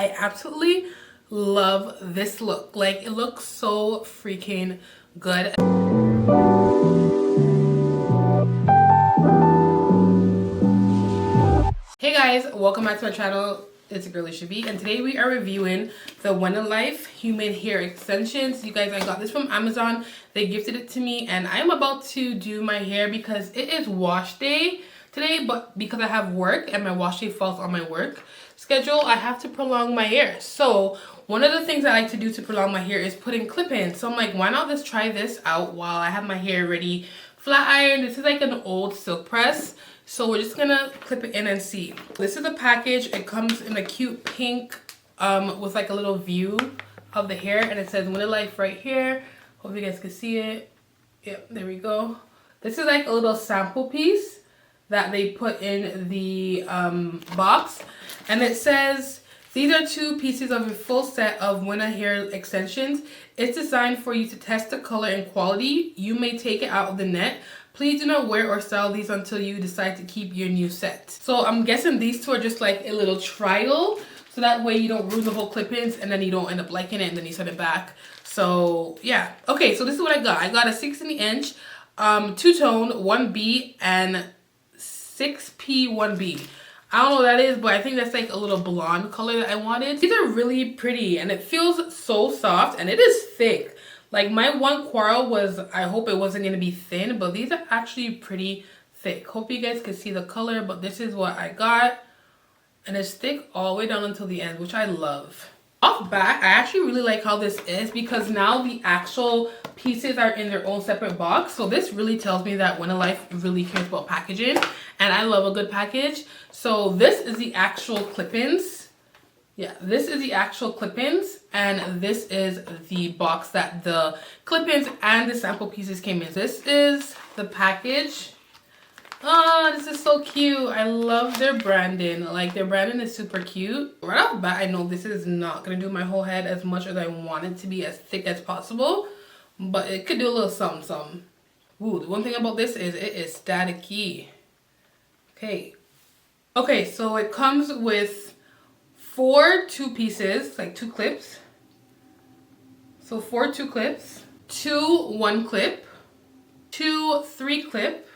I absolutely love this look. Like, it looks so freaking good. Hey guys, welcome back to my channel. It's your girl Alisia.B, and today we are reviewing the Wennalife human hair extensions. You guys, I got this from Amazon. They gifted it to me, and I'm about to do my hair because it is wash day today, but because I have work and my wash day falls on my work schedule, I have to prolong my hair. So one of the things I like to do to prolong my hair is put in clip-ins. So I'm like, why not just try this out while I have my hair ready flat iron. This is like an old silk press, so we're just gonna clip it in and see. This is the package. It comes in a cute pink with like a little view of the hair, and it says Wennalife right here. Hope you guys can see it. Yep, there we go. This is like a little sample piece that they put in the box, and it says, these are 2 pieces of a full set of Wenna hair extensions. It's designed for you to test the color and quality. You may take it out of the net. Please do not wear or style these until you decide to keep your new set. So I'm guessing these 2 are just like a little trial, so that way you don't ruin the whole clip-ins and then you don't end up liking it and then you send it back. So yeah. Okay, so this is what I got. I got a 16-inch, 2-tone, 1B, and 6P, 1B. I don't know what that is, but I think that's like a little blonde color that I wanted. These are really pretty and it feels so soft and it is thick. Like, my one quarrel was I hope it wasn't going to be thin, but these are actually pretty thick. Hope you guys can see the color, but this is what I got. And it's thick all the way down until the end, which I love. Off bat, I actually really like how this is because now the actual pieces are in their own separate box. So this really tells me that Wennalife really cares about packaging, and I love a good package. So this is the actual clip-ins. Yeah, this is the actual clip-ins, and this is the box that the clip-ins and the sample pieces came in. This is the package. Oh, this is so cute. I love their branding. Like, their branding is super cute. Right off the bat, I know this is not going to do my whole head as much as I want it to be as thick as possible, but it could do a little something, something. Ooh, the one thing about this is it is staticky. Okay, so it comes with 4 2-pieces, like 2 clips. So 4 2 clips, 2 1 clip, 2 3 clip,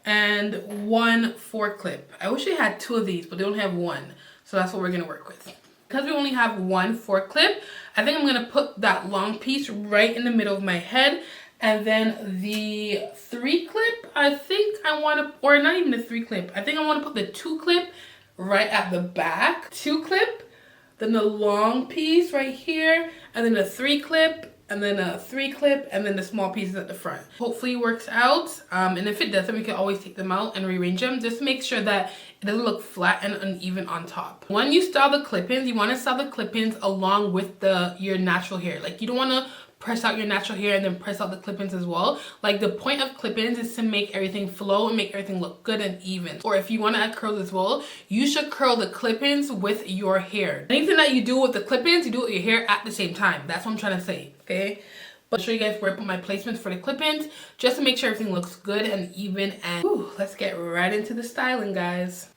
and 1 4 clip. I wish they had 2 of these, but they don't have 1. So that's what we're gonna work with. Because we only have 1 4 clip, I think I'm gonna put that long piece right in the middle of my head. And then the 3 clip, I think I wanna, or not even the 3 clip, I think I wanna put the 2 clip right at the back. 2 clip, then the long piece right here, and then the 3 clip, and then a 3 clip, and then the small pieces at the front. Hopefully it works out, and if it doesn't, we can always take them out and rearrange them. Just make sure that it doesn't look flat and uneven on top. When you style the clip-ins, you want to style the clip-ins along with your natural hair. Like, you don't want to press out your natural hair and then press out the clip-ins as well. Like, the point of clip-ins is to make everything flow and make everything look good and even. Or if you want to add curls as well, you should curl the clip-ins with your hair. Anything that you do with the clip-ins, you do it with your hair at the same time. That's what I'm trying to say, okay? But I'll show you guys where I put my placements for the clip-ins just to make sure everything looks good and even. And let's get right into the styling, guys.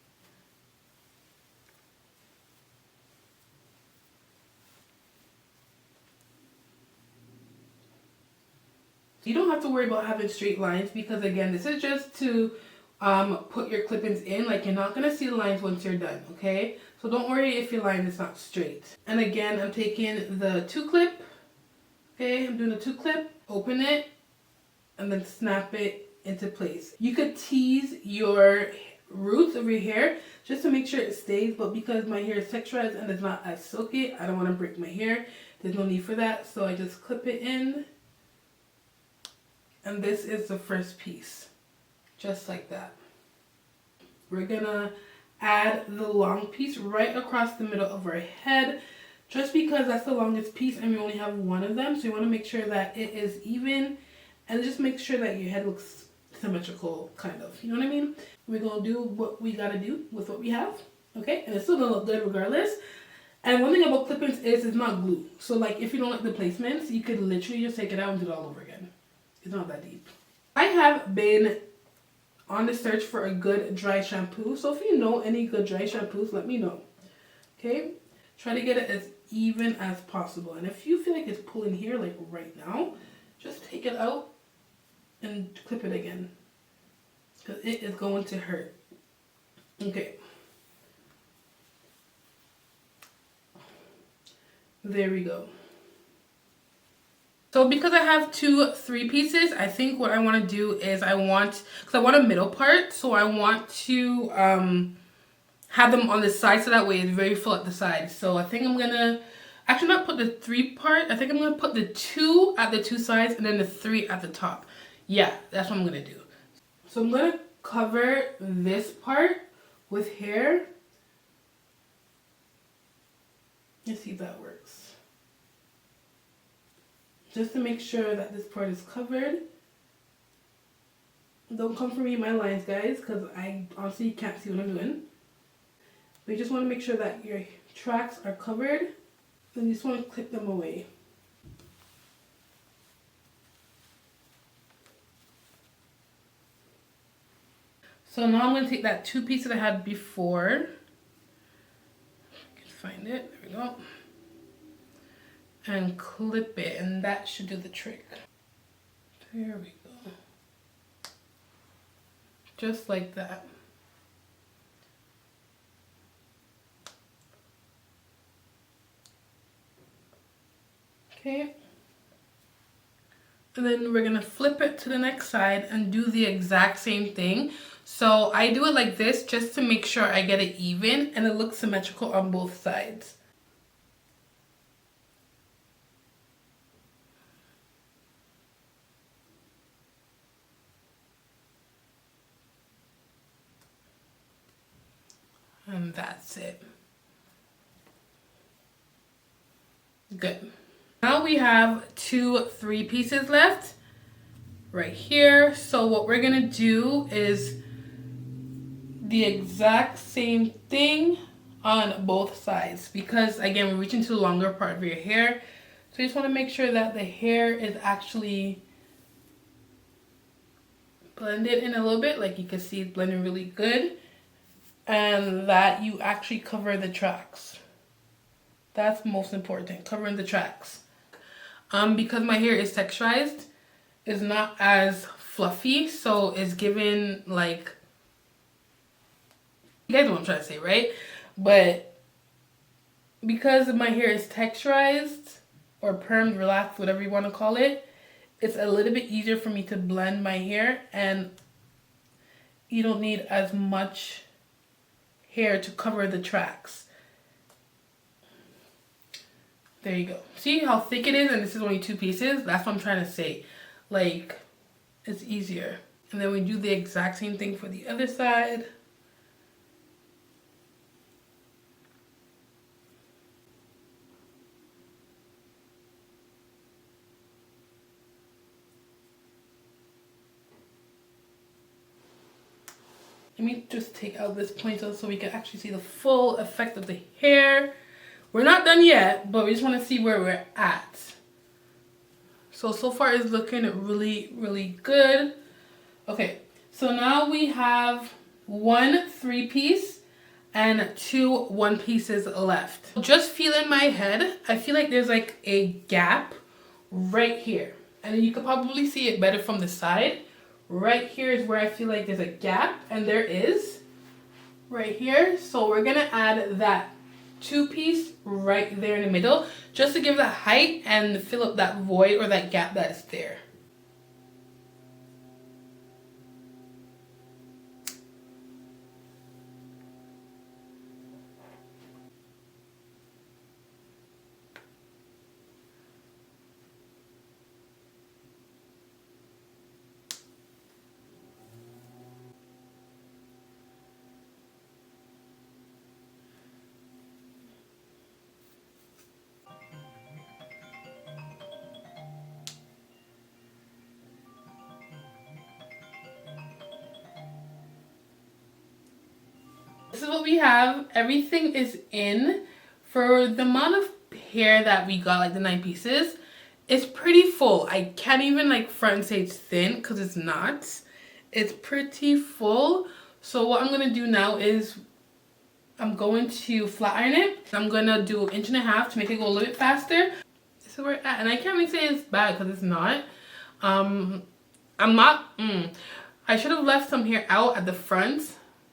You don't have to worry about having straight lines because, again, this is just to put your clip-ins in. Like, you're not going to see the lines once you're done, okay? So don't worry if your line is not straight. And again, I'm taking the 2 clip. Okay, I'm doing a 2 clip. Open it and then snap it into place. You could tease your roots of your hair just to make sure it stays, but because my hair is texturized and it's not as silky, I don't want to break my hair. There's no need for that, so I just clip it in. And this is the first piece, just like that. We're gonna add the long piece right across the middle of our head, just because that's the longest piece and we only have 1 of them. So you wanna make sure that it is even and just make sure that your head looks symmetrical, kind of, you know what I mean? We're gonna do what we gotta do with what we have, okay? And it's still gonna look good regardless. And one thing about clip-ins is it's not glue. So like, if you don't like the placements, you could literally just take it out and do it all over again. It's not that deep. I have been on the search for a good dry shampoo. So if you know any good dry shampoos, let me know. Okay, try to get it as even as possible. And if you feel like it's pulling here, like right now, just take it out and clip it again, because it is going to hurt. Okay. There we go. So because I have 2 3-pieces, I think what I want to do is because I want a middle part, so I want to have them on the side so that way it's very full at the side. So I think I'm gonna actually not put the 3 part. I think I'm gonna put the 2 at the 2 sides and then the 3 at the top. Yeah, that's what I'm gonna do. So I'm gonna cover this part with hair. Let's see if that works. Just to make sure that this part is covered. Don't come for me in my lines, guys, because I honestly can't see what I'm doing. But you just want to make sure that your tracks are covered. Then you just want to clip them away. So now I'm going to take that 2 piece that I had before. I can find it. There we go. And clip it, and that should do the trick. There we go. Just like that. Okay. And then we're gonna flip it to the next side and do the exact same thing. So I do it like this just to make sure I get it even and it looks symmetrical on both sides. And that's it. Good. Now we have 2 3-pieces left right here. So what we're gonna do is the exact same thing on both sides, because again, we're reaching to the longer part of your hair. So you just want to make sure that the hair is actually blended in a little bit, like you can see it's blending really good. And that you actually cover the tracks. That's most important, covering the tracks. Because my hair is texturized, it's not as fluffy, so it's given like, you guys know what I'm trying to say, right? But because my hair is texturized or permed, relaxed, whatever you want to call it, it's a little bit easier for me to blend my hair, and you don't need as much hair to cover the tracks. There you go. See how thick it is, and this is only 2 pieces? That's what I'm trying to say. Like, it's easier. And then we do the exact same thing for the other side. Let me just take out this ponytail so we can actually see the full effect of the hair. We're not done yet, but we just want to see where we're at. So far it's looking really, really good. Okay, so now we have 1 3-piece and 2 1-pieces left. Just feeling my head, I feel like there's like a gap right here. And you could probably see it better from the side. Right here is where I feel like there's a gap, and there is right here. So we're gonna add that 2-piece right there in the middle, just to give that height and fill up that void or that gap that is there. This is what we have. Everything is in. For the amount of hair that we got, like the 9 pieces, it's pretty full. I can't even like front and say it's thin, because it's not. It's pretty full. So what I'm going to do now is I'm going to flat iron it. I'm gonna do 1.5 inches to make it go a little bit faster. This is where it's at, and I can't really say it's bad because it's not. I'm not. I should have left some hair out at the front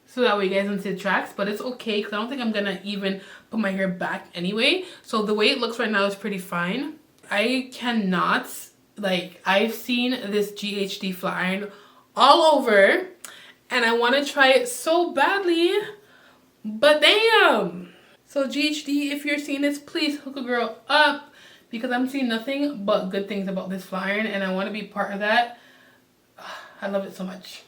so that way you guys don't see the tracks, but it's okay because I don't think I'm gonna even put my hair back anyway. So the way it looks right now is pretty fine. I cannot, like, I've seen this GHD flat iron all over and I want to try it so badly, but damn. So GHD, if you're seeing this, please hook a girl up because I'm seeing nothing but good things about this flat iron and I want to be part of that. I love it so much.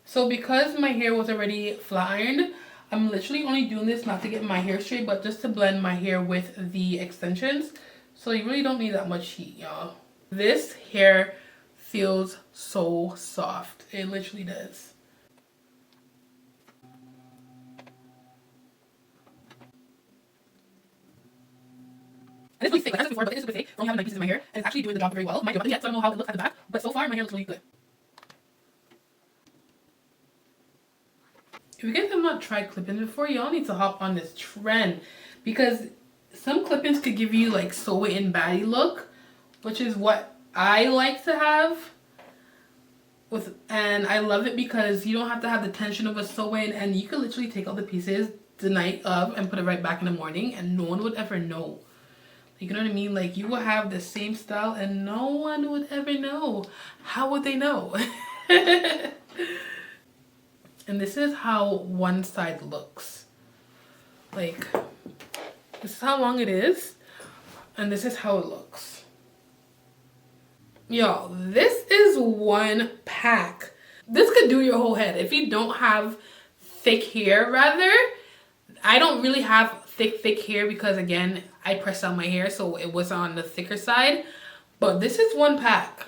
So because my hair was already flat ironed, I'm literally only doing this not to get my hair straight, but just to blend my hair with the extensions. So you really don't need that much heat, y'all. This hair feels so soft. It literally does. And it's really thick, like I said before, but it is super thick. I only have 9 pieces in my hair, and it's actually doing the job very well. Mind you, yet, so I don't know how it looks at the back, but so far my hair looks really good. If you guys have not tried clip-ins before, y'all need to hop on this trend because some clip-ins could give you like sew-in baddie look, which is what I like to have. And I love it because you don't have to have the tension of a sew-in, and you can literally take all the pieces the night of and put it right back in the morning, and no one would ever know. You know what I mean? Like, you will have the same style and no one would ever know. How would they know? And this is how one side looks. Like, this is how long it is. And this is how it looks. Y'all, this is one pack. This could do your whole head. If you don't have thick hair, rather. I don't really have thick hair because, again, I pressed out my hair, so it was on the thicker side. But this is one pack.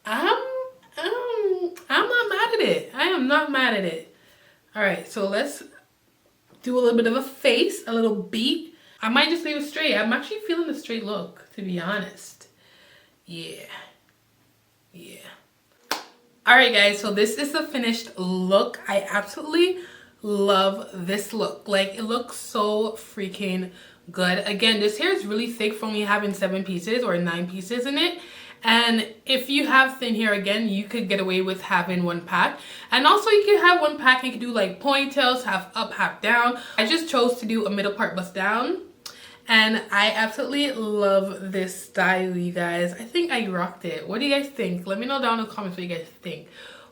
I'm not mad at it. I am not mad at it. All right, so let's do a little bit of a face, a little beat. I might just leave it straight. I'm actually feeling the straight look, to be honest. Yeah. All right, guys, so this is the finished look. I absolutely love this look. Like, it looks so freaking good. Again, this hair is really thick for only having 7 pieces or 9 pieces in it. And if you have thin hair, again, you could get away with having one pack. And also you can have one pack and you can do like ponytails, half up, half down. I just chose to do a middle part bust down. And I absolutely love this style, you guys. I think I rocked it. What do you guys think? Let me know down in the comments what you guys think.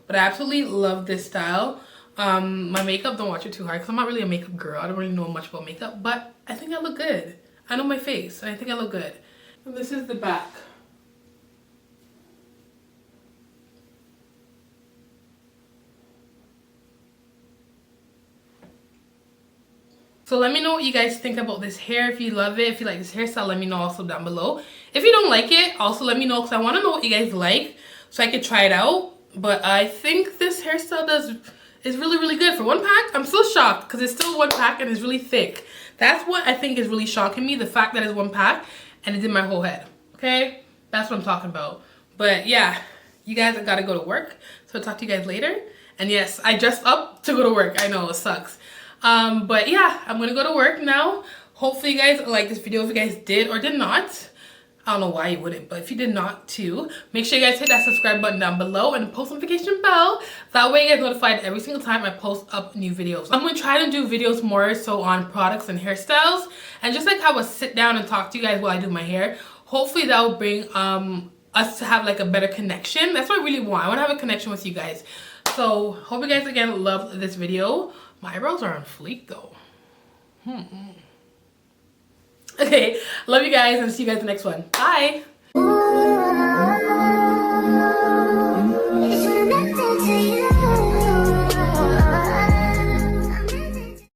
But I absolutely love this style. My makeup, don't watch it too hard because I'm not really a makeup girl. I don't really know much about makeup, but I think I look good. I know my face and I think I look good. And this is the back. So let me know what you guys think about this hair. If you love it, if you like this hairstyle, let me know also down below. If you don't like it, also let me know because I want to know what you guys like so I can try it out. But I think this hairstyle is really, really good. For one pack, I'm still shocked because it's still one pack and it's really thick. That's what I think is really shocking me, the fact that it's one pack and it's in my whole head. Okay? That's what I'm talking about. But yeah, you guys, I gotta go to work. So I'll talk to you guys later. And yes, I dressed up to go to work. I know, it sucks. But yeah, I'm gonna go to work now. Hopefully you guys like this video. If you guys did or did not, I don't know why you wouldn't, but if you did not too, make sure you guys hit that subscribe button down below and the post notification bell. That way you get notified every single time I post up new videos. I'm gonna try to do videos more so on products and hairstyles, and just like have a sit down and talk to you guys while I do my hair. Hopefully that will bring us to have like a better connection. That's what I really want. I want to have a connection with you guys. So hope you guys again love this video. My eyebrows are on fleek though. Okay, love you guys and see you guys in the next one. Bye.